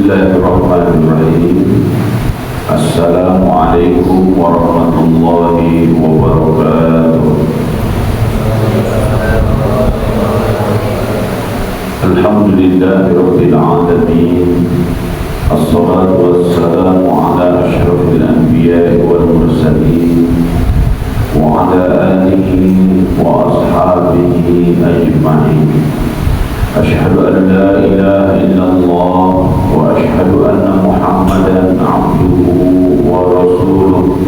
Bismillahirrahmanirrahim. Assalamualaikum warahmatullahi wabarakatuh. Alhamdulillahirabbil alamin. Assalatu wassalamu ala asyrafil anbiya'i wal mursalin wa ala alihi wa ashabihi ajma'in. Asyhadu an la ilaha illallah wa asyhadu anna Muhammadan abduhu wa rasuluh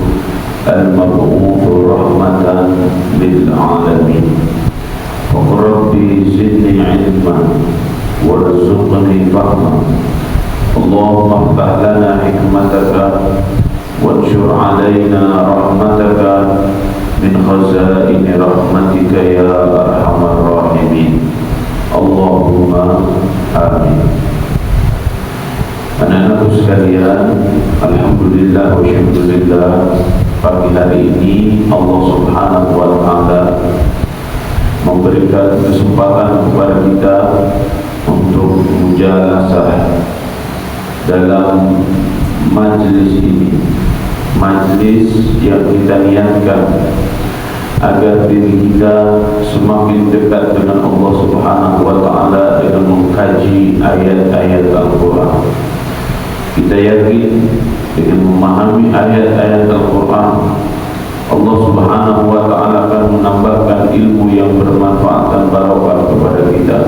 al-mab'utsu rahmatan lil alamin. Rabbi zidni ilman warzuqni fahman. Allahumma iftah lana hikmataka wanshur alaina rahmataka min khazaini rahmatika ya arhamar rahimin. Allahumma amin. Anak-anakku sekalian, alhamdulillah wa syukurillah, pagi hari ini Allah Subhanahu wa taala memberikan kesempatan kepada kita untuk mujalasah dalam majlis ini, majlis yang kita niatkan agar diri kita semakin dekat dengan Allah Subhanahu wa taala dengan mengkaji ayat-ayat Al-Qur'an. Kita yakin dengan memahami ayat-ayat Al-Qur'an, Allah Subhanahu wa taala akan menambahkan ilmu yang bermanfaat dan barokah kepada kita,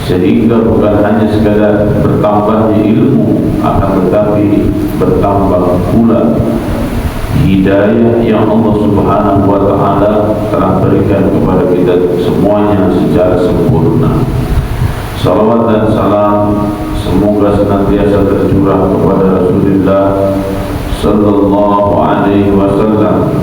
sehingga bukan hanya sekadar bertambahnya ilmu, akan tetapi bertambah pula hidayah yang Allah Subhanahu wa taala telah berikan kepada kita semuanya secara sempurna. Salawat dan salam semoga senantiasa tercurah kepada Rasulullah sallallahu alaihi wasallam,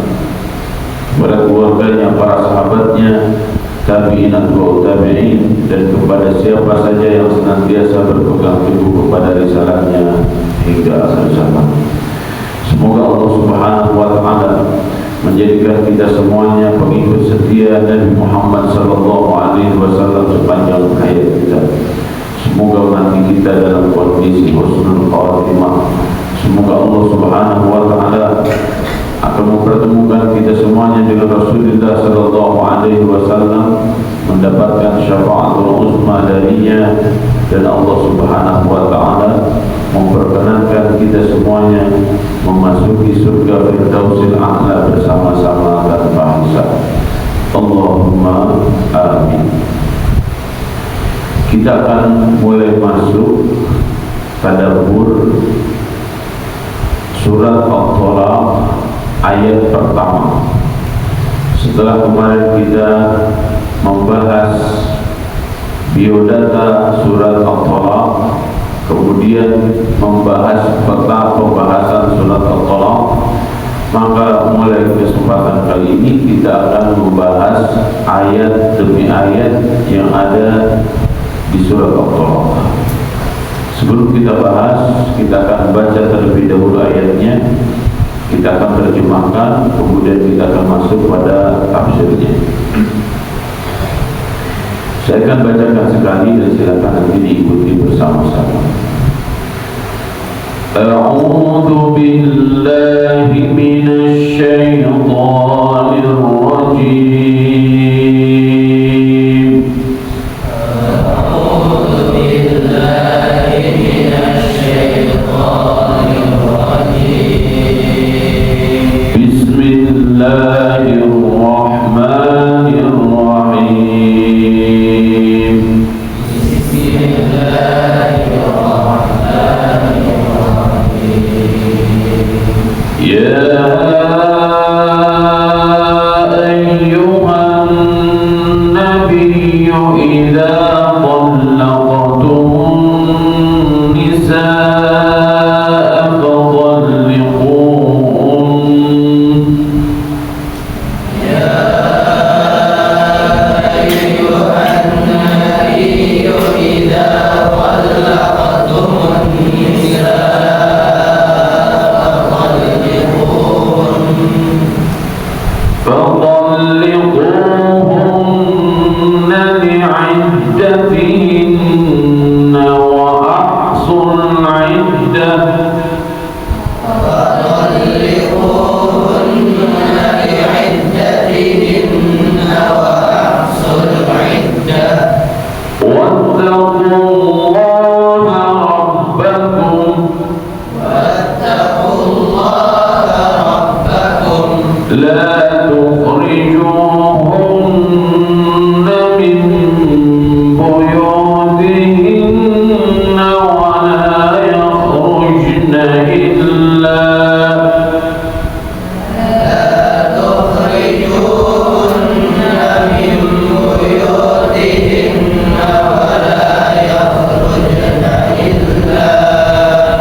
kepada keluarganya, para sahabatnya, tabi'in atba'ut tabi'in, dan kepada siapa saja yang senantiasa berpegang teguh kepada risalahnya hingga akhir zaman. Semoga Allah Subhanahu wa taala menjadikan kita semuanya pengikut setia Nabi Muhammad sallallahu alaihi wasallam sepanjang hayat kita. Semoga mati kita dalam kondisi husnul khatimah. Semoga Allah Subhanahu wa taala akan mempertemukan kita semuanya dengan Rasulullah sallallahu alaihi wasallam, mendapatkan syafaatul uzma darinya, dan Allah Subhanahu wa taala memperkenankan kita semuanya memasuki surga Firdausil A'la bersama-sama tanpa hisab. Allahumma amin. Kita akan mulai masuk tadabbur surat At-Thalaq ayat pertama. Setelah kemarin kita membahas biodata surat At-Thalaq, kemudian membahas peta pembahasan surat At-Thalaq, maka mulai kesempatan kali ini kita akan membahas ayat demi ayat yang ada di surat At-Thalaq. Sebelum kita bahas, kita akan baca terlebih dahulu ayatnya, kita akan terjemahkan, kemudian kita akan masuk pada tafsirnya. Saya akan bacakan sekali dan silakan nanti diikuti bersama-sama. A'udzu billahi minasy syaithanir rajim. إذا طلقتم النساء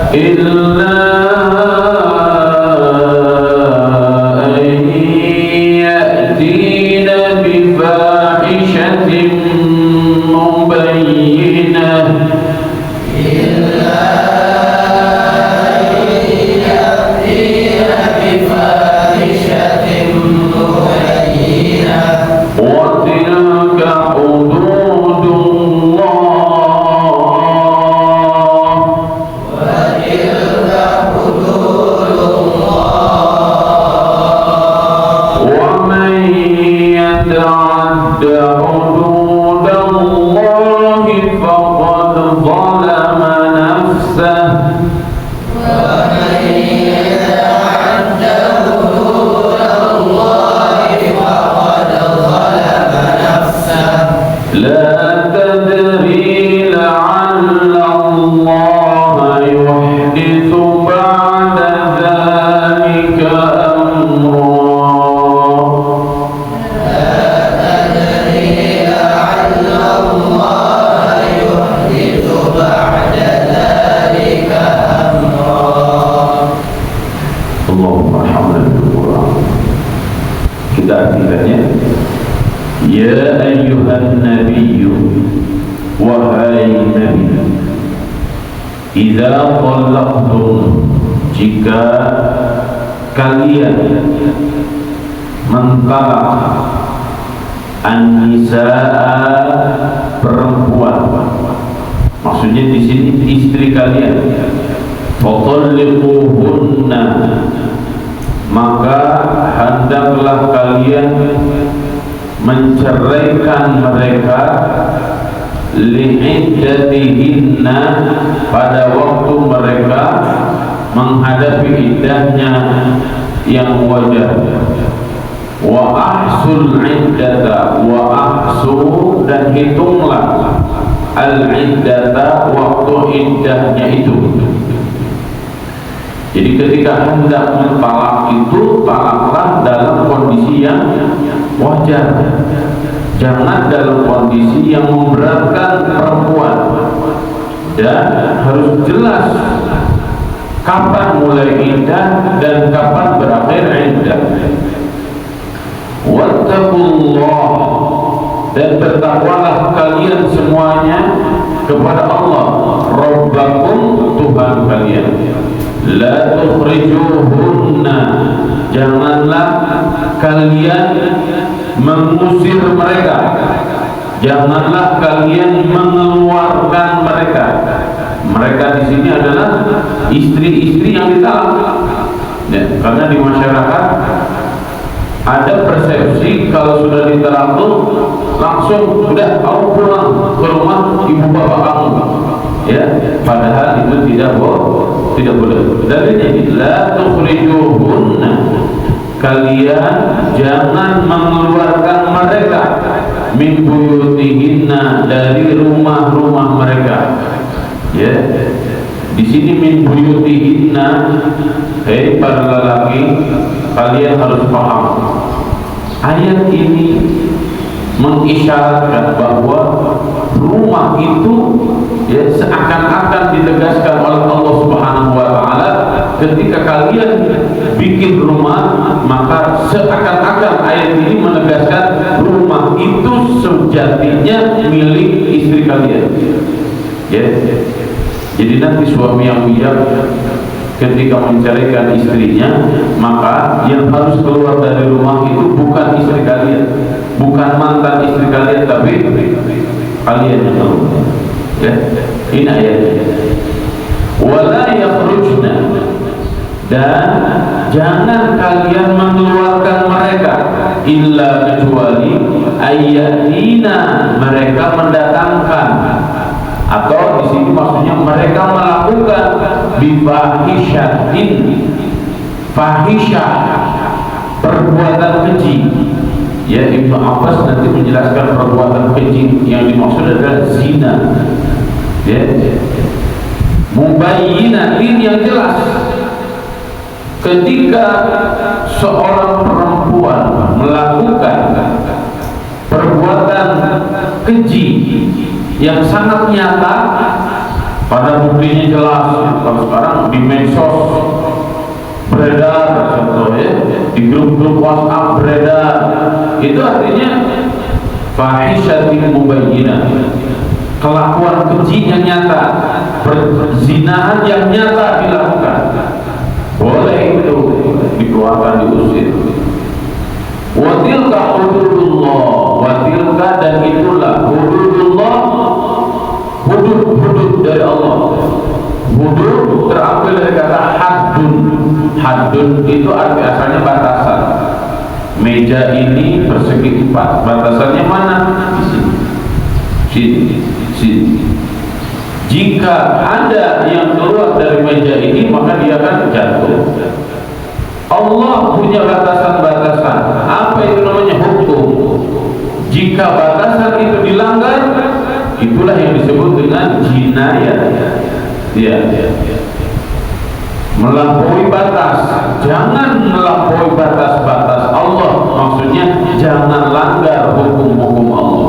illa an ya'tina bi fahishatin mubayyinah idza talaqtum, jika kalian mentalak an-nisaa, perempuan, maksudnya di sini istri kalian, fatalliquhunna, maka hendaklah kalian menceraikan mereka li'iddatihinna, pada waktu mereka menghadapi iddahnya yang wajar. Wa ahsul iddata, wa ahsu, dan hitunglah al-iddata, waktu iddahnya itu. Jadi ketika hendak mentalak itu, talaklah dalam kondisi yang wajar, jangan dalam kondisi yang memberatkan perempuan, dan harus jelas kapan mulai iddah dan kapan berakhir iddah. Wattaqullah, dan bertakwalah kalian semuanya kepada Allah, Rabbakum, Tuhan kalian. La tukhrijuhunna, janganlah kalian mengusir mereka, janganlah kalian mengeluarkan mereka. Mereka di sini adalah istri-istri yang ditalak. Ya, karena di masyarakat ada persepsi kalau sudah ditalak tuh langsung sudah kamu pulang ke rumah ibu bapak kamu. Ya, padahal itu tidak boleh. Dalilnya la tukhrijuhunna, kalian jangan mengeluarkan mereka min buyutihinna, dari rumah-rumah mereka. Ya, di sini min buyutihinna, hei para lelaki, kalian harus paham, ayat ini mengisyaratkan bahwa rumah itu, ya, seakan-akan ditegaskan oleh Allah Subhanahu wa taala, ketika kalian bikin rumah, maka seakan-akan ayat ini menegaskan rumah itu sejatinya milik istri kalian. Ya. Jadi nanti suami yang bijak ketika mencarikan istrinya, maka yang harus keluar dari rumah itu bukan istri kalian, bukan mantan istri kalian, tapi kalian yang keluar. Ya, ini ayatnya. Wala yakhrujna, dan jangan kalian mengeluarkan mereka illa, kecuali ayatina, mereka mendatangkan, atau di sini maksudnya mereka melakukan bifahishatin, fahisyah, perbuatan keji. Ya, Ibnu Abbas nanti menjelaskan perbuatan keji yang dimaksud adalah zina. Ya, mubayyinatin, yang jelas. Ketika seorang perempuan melakukan perbuatan keji yang sangat nyata, pada buktinya jelas. Kalau sekarang di medsos beredar, contohnya di grup-grup WhatsApp beredar, itu artinya fahisyatin mubayyinah, kelakuan keji yang nyata, perzinahan yang nyata dilakukan. Boleh itu dikeluarkan, diusir. Wa tilka hududullah, wa tilka, dan itulah hududullah, hudud dari Allah. Hudud terambil dari kata haddun. Haddun itu arti asalnya batasan. Meja ini persegi 4, batasannya mana? Di sini. Sini. Jika ada yang keluar dari meja ini, maka dia akan jatuh. Allah punya batasan-batasan. Apa itu namanya? Hukum. Jika batasan itu dilanggar, itulah yang disebut dengan jinayah. Ya. Melampaui batas. Jangan melampaui batas-batas Allah. Maksudnya jangan langgar hukum-hukum Allah.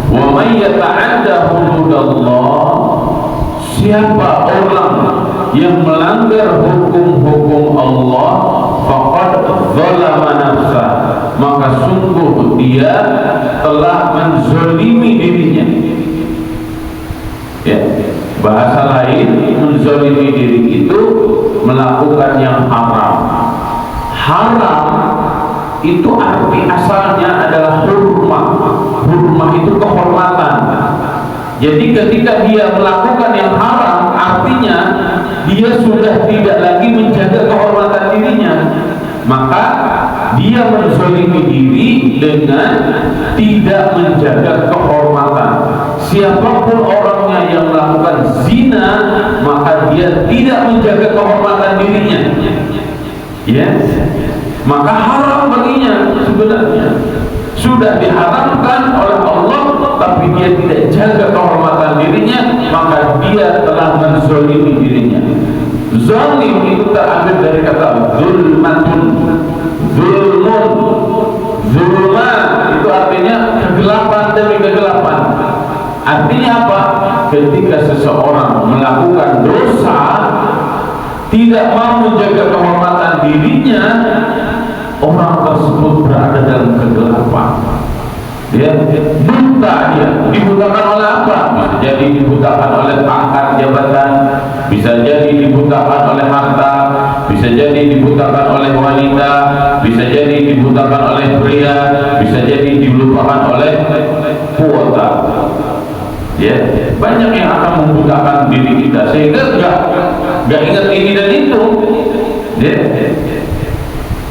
Wa may yata'adda hududallah, siapa orang yang melanggar hukum-hukum Allah, faqad zalama nafsah, maka sungguh dia telah menzalimi dirinya. Ya, bahasa lain, menzalimi diri itu melakukan yang haram. Haram itu arti asalnya adalah hurmah. Hurmah itu kehormatan. Jadi ketika dia melakukan yang haram, artinya dia sudah tidak lagi menjaga kehormatan dirinya. Maka dia menzalimi diri dengan tidak menjaga kehormatan. Siapapun orangnya yang melakukan zina, maka dia tidak menjaga kehormatan dirinya. Ya, maka haram baginya sebenarnya. Sudah diharamkan oleh Allah, tapi dia tidak jaga kehormatan dirinya, maka dia telah menzalimi dirinya. Zalim itu terambil dari kata zulmatun, zulmun, zulman itu artinya kegelapan demi kegelapan. Artinya apa? Ketika seseorang melakukan dosa, tidak mau menjaga kehormatan dirinya, orang tersebut berada dalam kegelapan. Dia buta, dia dibutakan oleh apa? Bisa jadi dibutakan oleh pangkat jabatan, bisa jadi dibutakan oleh harta, bisa jadi dibutakan oleh wanita, bisa jadi dibutakan oleh pria, bisa jadi dilupakan oleh kuota. Ya, banyak yang akan membutakan diri kita sehingga nggak ingat ini dan itu. Ya,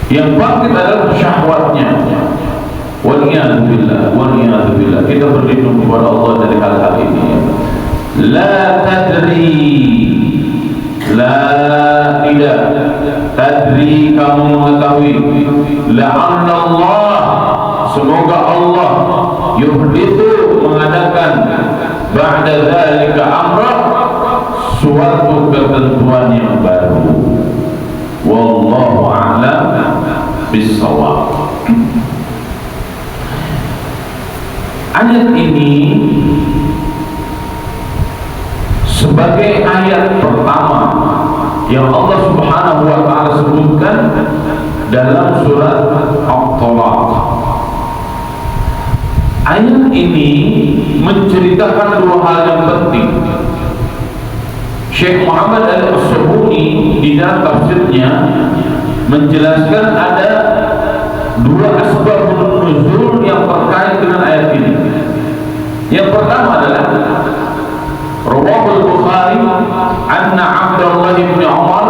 yang bangkit adalah syahwatnya. Waliyadzubillah, waliyadzubillah. Kita berlindung kepada Allah dari hal-hal ini. La tadri, la tidak tadri, kamu mengetahui. La'anna Allah, semoga Allah yuhdithu, mengadakan ba'da dzalika amra, suatu ketentuan yang baru. Wallahu a'lam bissawab. Ayat ini sebagai ayat pertama yang Allah Subhanahu wa ta'ala sebutkan dalam surat At-Talaq. Ayat ini menceritakan dua hal yang penting. Syekh Muhammad Al-As-Suhuni di dalam tafsirnya menjelaskan ada dua asbabun nuzul yang terkait dengan ayat ini. Yang pertama adalah Rawahul Bukhari anna Abdullah bin Umar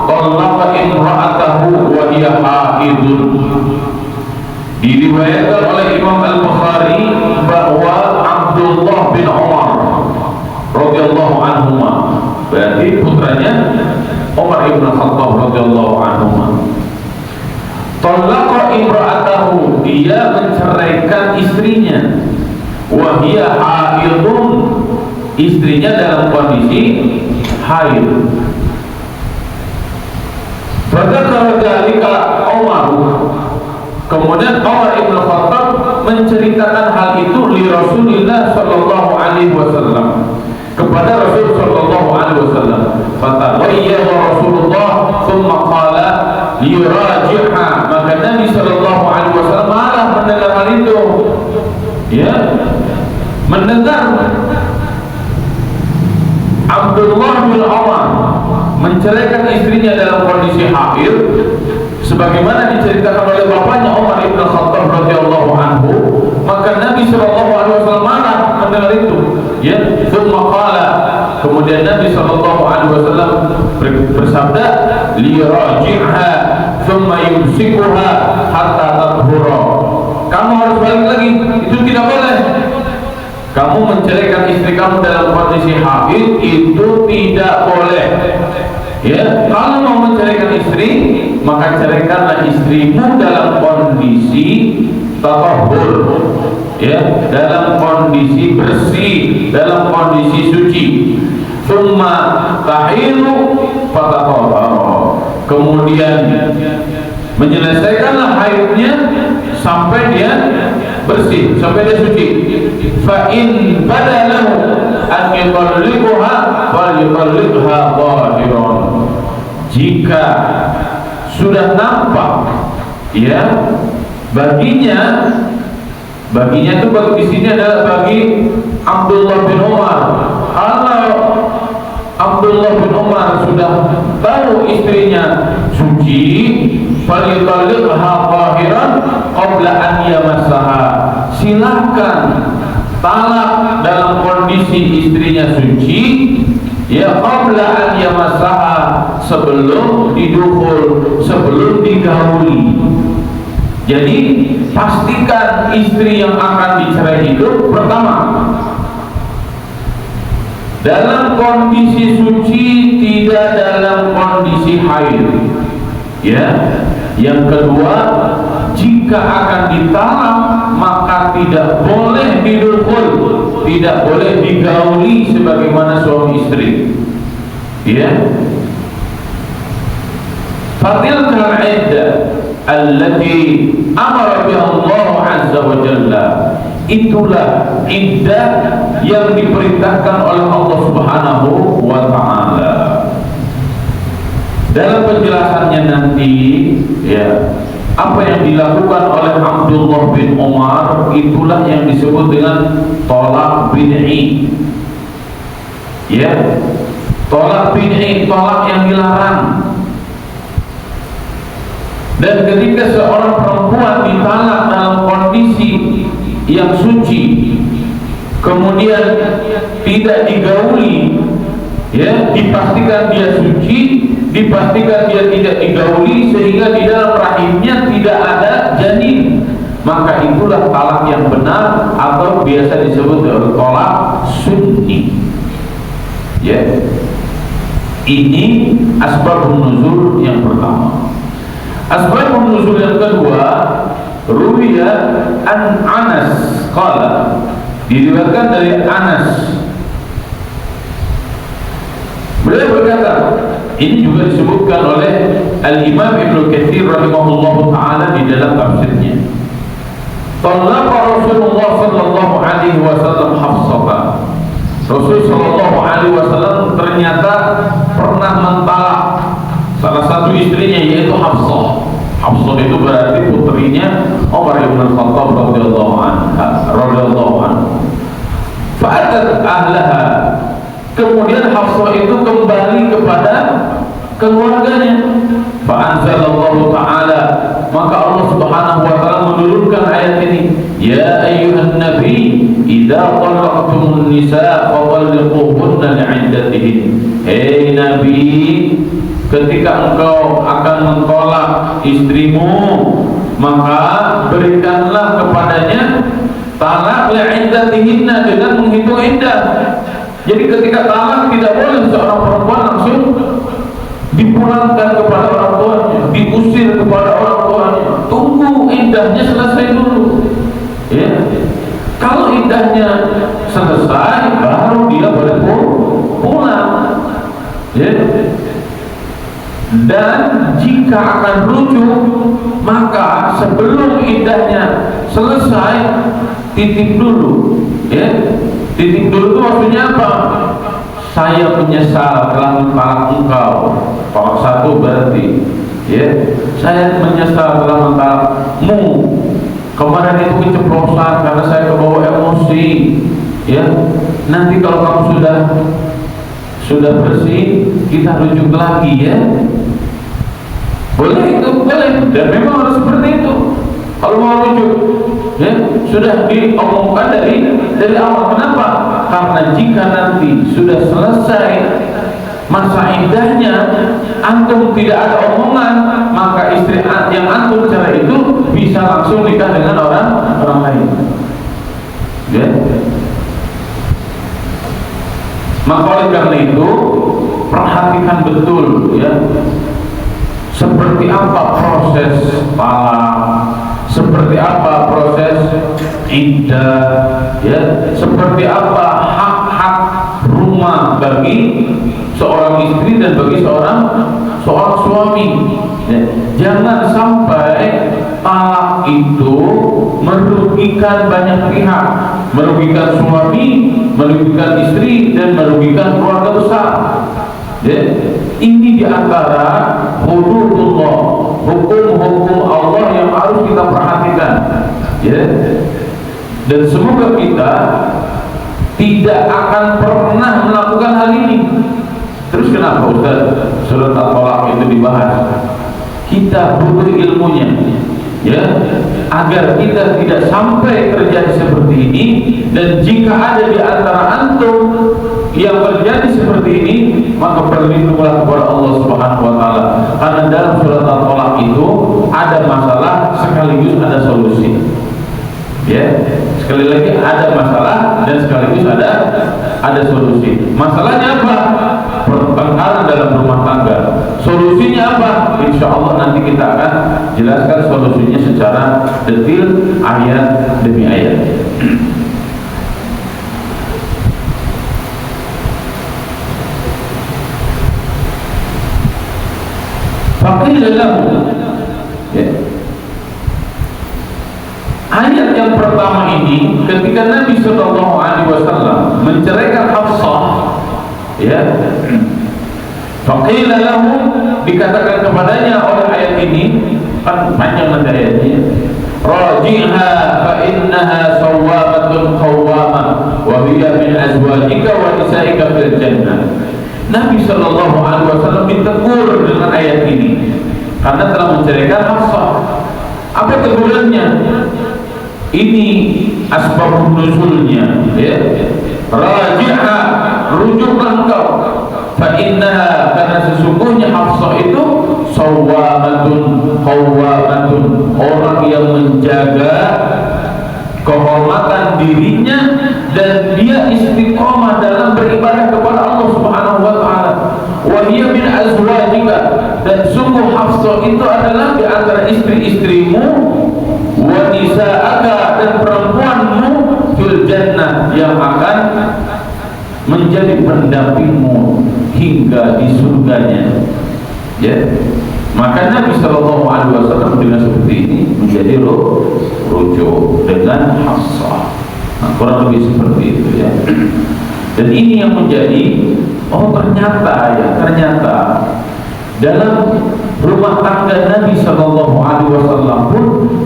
talaqa imra'atahu wa hiya haidun. Diriwayatkan oleh Imam Al-Bukhari bahwa Abdullah bin Umar radhiyallahu anhuma, berarti putranya Umar ibn Khattab radhiyallahu anhuma, talaqa imra'atahu, dia menceraikan istrinya, wa hiya haidun, istrinya dalam kondisi haid. Fadzakara dzalika Umar, kemudian Umar ibn Khattab menceritakan hal itu li Rasulillah sallallahu alaihi wasallam, kepada Rasul sallallahu alaihi wasallam. Fatawayyahu Rasulullah thumma qala liyuraji'ha, maka Nabi sallallahu alaihi wasallam malah mendengar hal itu, ya, mendengar Abdullah bin Umar menceraikan istrinya dalam kondisi haid, sebagaimana diceritakan oleh bapaknya Umar bin Khattab radhiyallahu anhu, maka Nabi sallallahu alaihi wasallam marah mendengar itu, ya. Tsumma qala, kemudian Nabi sallallahu alaihi wasallam bersabda, liraji'ha tsumma yumsikuha hatta tathura. Kamu harus balik lagi, itu tidak boleh. Kamu menceraikan istri kamu dalam kondisi haid, itu tidak boleh. Ya, kalau mau menceraikan istri, maka ceraikanlah istrimu dalam kondisi tatahur, ya, dalam kondisi bersih, dalam kondisi suci. Tsumma tahilu fatatahhara, kemudian menyelesaikanlah haidnya sampai dia bersih, sampai dia suci. Fa in badalahu an yutalliqha falyutalliqha zahiran, jika sudah nampak, ya, baginya itu bagi di sini adalah bagi Abdullah bin Umar. Kalau Abdullah bin Umar sudah tahu istrinya suci, falyutalliqha zahiran qabla an yamassaha, silakan talak dalam kondisi istrinya suci, ya, qabla an yamassaha, sebelum didukhul, sebelum digauli. Jadi pastikan istri yang akan dicerai itu pertama dalam kondisi suci, tidak dalam kondisi haid, ya. Yang kedua, jika akan ditalak maka tidak boleh didukhul, tidak boleh digauli sebagaimana suami istri, ya. Fatilkal iddah allati amara biha Allah azza wa jalla, itulah iddah yang diperintahkan oleh Allah subhanahu wa ta'ala. Dalam penjelasannya nanti, ya, apa yang dilakukan oleh Abdullah bin Umar itulah yang disebut dengan tolak bid'i, ya, tolak bid'i, tolak yang dilarang. Dan ketika seorang perempuan ditalak dalam kondisi yang suci, kemudian tidak digauli, ya, dipastikan dia suci, dipastikan dia tidak digauli, sehingga di dalam rahimnya tidak ada janin, maka itulah talak yang benar atau biasa disebut tolak sunni, ya. Ini asbabun nuzul yang pertama. Asbabun nuzul yang kedua, ruwiya an Anas qala, diriwayatkan dari Anas, beliau berkata, ini juga disebutkan oleh Al-Imam Ibnu Katsir rahimahullahu taala di dalam tafsirnya. Talaqa Rasulullah sallallahu alaihi wasallam Hafsah. Rasul sallallahu alaihi wasallam ternyata pernah mentalak salah satu istrinya, yaitu Hafsah. Hafsah itu berarti putrinya Umar bin Khattab radhiyallahu anhu. Fa'atat ahlaha, kemudian Hafsah itu kembali kepada keluarganya. Fa'anzalallahu ta'ala, maka Allah subhanahu wa ta'ala menurunkan ayat ini, ya ayyuhan nabi idza talaqtumun nisa fatalliquhunna li'iddatihin. Hei nabi, ketika engkau akan mentolak istrimu, maka berikanlah kepadanya talak li'iddatihinna, dengan menghitung iddah. Jadi ketika talak tidak boleh seorang perempuan langsung dipulangkan kepada orang tuanya, diusir kepada orang tuanya. Tunggu iddahnya selesai dulu, ya. Kalau iddahnya selesai, baru dia boleh pulang, ya. Dan jika akan rujuk, maka sebelum iddahnya selesai, titip dulu, ya. Titip dulu itu maksudnya apa? saya menyesal telah mentalak engkau. Talak satu berarti, ya, saya menyesal telah mentalakmu. Kemarin itu keceplosan karena saya kebawa emosi, ya. Nanti kalau kamu sudah bersih, kita rujuk lagi, ya. Boleh itu, boleh, dan memang harus seperti itu. Kalau mau rujuk, ya, sudah diomongkan dari awal. Kenapa? Karena jika nanti sudah selesai masa iddahnya, antum tidak ada omongan, maka istri yang antum cerai itu bisa langsung nikah dengan orang lain. Ya. Maka oleh karena itu perhatikan betul, ya, seperti apa proses talak, seperti apa proses iddah, ya, seperti apa hak-hak rumah bagi seorang istri dan bagi seorang suami, ya. Jangan sampai talak itu merugikan banyak pihak, merugikan suami, merugikan istri, dan merugikan keluarga besar, ya. Ini diantara hududullah, hukum-hukum Allah yang harus kita perhatikan, ya. Dan semoga kita tidak akan pernah melakukan hal ini. Terus kenapa Ustaz surat At-Thalaq itu dibahas? Kita butuh ilmunya, ya, agar kita tidak sampai terjadi seperti ini. Dan jika ada di antara antum yang terjadi seperti ini, maka berlindunglah kepada Allah Subhanahu wa taala. Karena dalam surat At-Thalaq itu ada masalah sekaligus ada solusi. Ya, sekali lagi ada masalah dan sekaligus ada solusi. Masalahnya apa? Pertengkaran dalam rumah tangga. Solusinya apa? Insya Allah nanti kita akan jelaskan solusinya secara detail, ayat demi ayat. Faqila lahu, ya. Ayat yang pertama ini ketika Nabi Sallallahu Alaihi Wasallam menceraikan Hafsah, ya, faqila lahu, dikatakan kepadanya oleh ayat ini, kan panjang nanti ayatnya, raji'ha fa innaha sawwamatun qawwamah wa hiya min azwajika wa nisa'ika fil jannah. Nabi Sallallahu Alaihi Wasallam ditegur dengan ayat ini karena telah menceraikan Hafsah. Apa tegurannya? Ini asbab nuzulnya, ya. Raji'ha, rujuklah engkau. Fa innaha, karena sesungguhnya Hafsah itu sawwamatun qawwamatun, orang yang menjaga kehormatan dirinya dan dia istiqomah dalam beribadah kepada Allah Subhanahu wa taala. Wa hiya min azwajika, dan sungguh Hafsah itu adalah di antara istri-istrimu, wa nisa'aka, dan perempuanmu, fil jannah, yang akan menjadi pendampingmu hingga di surganya, ya. Maka Nabi Sallallahu Alaihi Wasallam dengan seperti ini menjadi rujuk dengan Hafsah. Nah, kurang lebih seperti itu, ya. Dan ini yang menjadi, oh ternyata, ya, ternyata dalam rumah tangga Nabi Sallallahu Alaihi Wasallam pun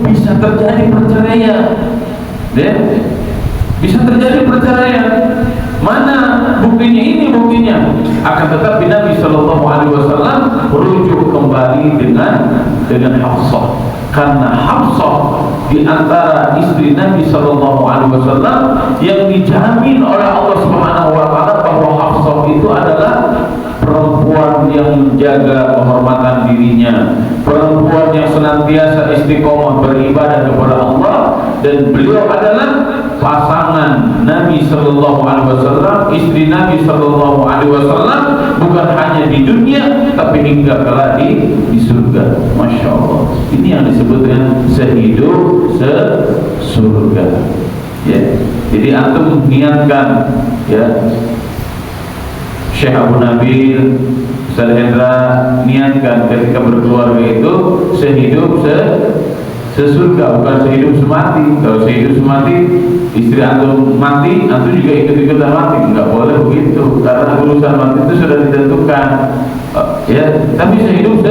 bisa terjadi perceraian, ya. Bisa terjadi perceraian. Mana buktinya? Ini buktinya. Akan tetapi Nabi Sallallahu Alaihi Wasallam merujuk kembali dengan Hafsah, karena Hafsah di antara istri Nabi Sallallahu Alaihi Wasallam yang dijamin oleh Allah Subhanahu Wa Taala bahwa Hafsah itu adalah perempuan yang menjaga kehormatan dirinya, perempuan yang senantiasa istiqomah beribadah kepada Allah, dan beliau adalah pasangan Nabi Sallallahu Alaihi Wasallam, istri Nabi Sallallahu Alaihi Wasallam, bukan hanya di dunia tapi hingga kelak di surga. Masya Allah. Ini yang disebut dengan sehidup sesurga, ya. Jadi antum niatkan, ya, Syekh Abu Nabil, Ustaz Hendra, niatkan ketika berkeluarga itu sehidup sesurga, bukan sehidup semati. Kalau sehidup semati, istri antum mati, antum juga ikut-ikutan mati. Enggak boleh begitu, karena urusan mati itu sudah ditentukan. Ya, tapi sehidup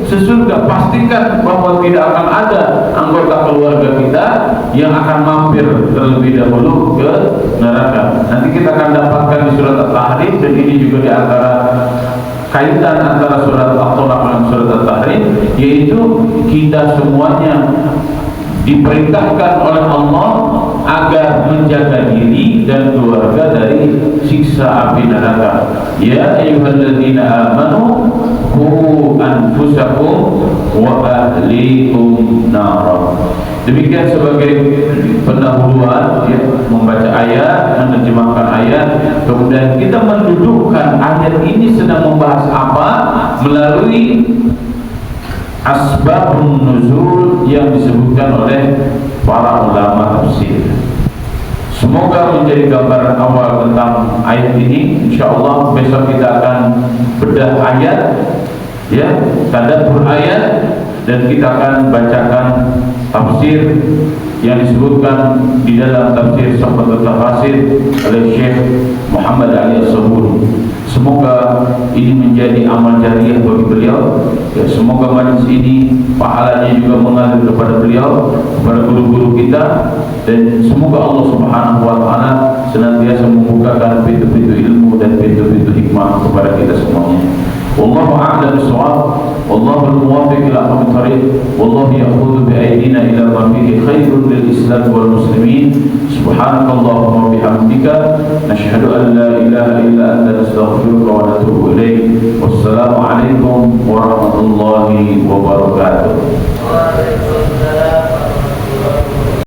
sesurga, pastikan bahwa tidak akan ada anggota keluarga kita yang akan mampir terlebih dahulu ke neraka. Nanti kita akan dapatkan di surat At-Tahrim, dan ini juga di antara kaitan antara surat At-Talaq dan surat At-Tahrim, yaitu kita semuanya diperintahkan oleh Allah agar menjaga diri dan keluarga dari siksa api neraka. Ya ayyuhalladzina amanu qu anfusakum wa ahlikum nar. Demikian sebagai pendahuluan, ya, membaca ayat, menerjemahkan ayat, kemudian kita mendudukkan ayat ini sedang membahas apa melalui asbabun nuzul yang disebutkan oleh para ulama tafsir. Semoga menjadi gambaran awal tentang ayat ini. InsyaAllah besok kita akan bedah ayat, ya, tadabbur ayat, dan kita akan bacakan tafsir yang disebutkan di dalam tafsir Sahbatul Tafasir oleh Syekh Muhammad Ali As-Sabuni. Semoga ini menjadi amal jariah bagi beliau, ya, semoga majlis ini pahalanya juga mengalir kepada beliau, kepada guru-guru kita, dan semoga Allah Subhanahu wa taala senantiasa membukakan pintu-pintu ilmu dan pintu-pintu hikmah kepada kita semuanya. Wallahu a'lam bishawab, wallahu al-muwaffiq ila aqwamit thariq, wallahu ya'khudhu bi aydina ila ma fihi khairun lil Islam wal muslimin. Subhanakallahumma wa bihamdika nashhadu an la ilaha illa anta nastaghfiruka wa natubu ilaik. Wassalamu alaikum warahmatullahi wabarakatuh.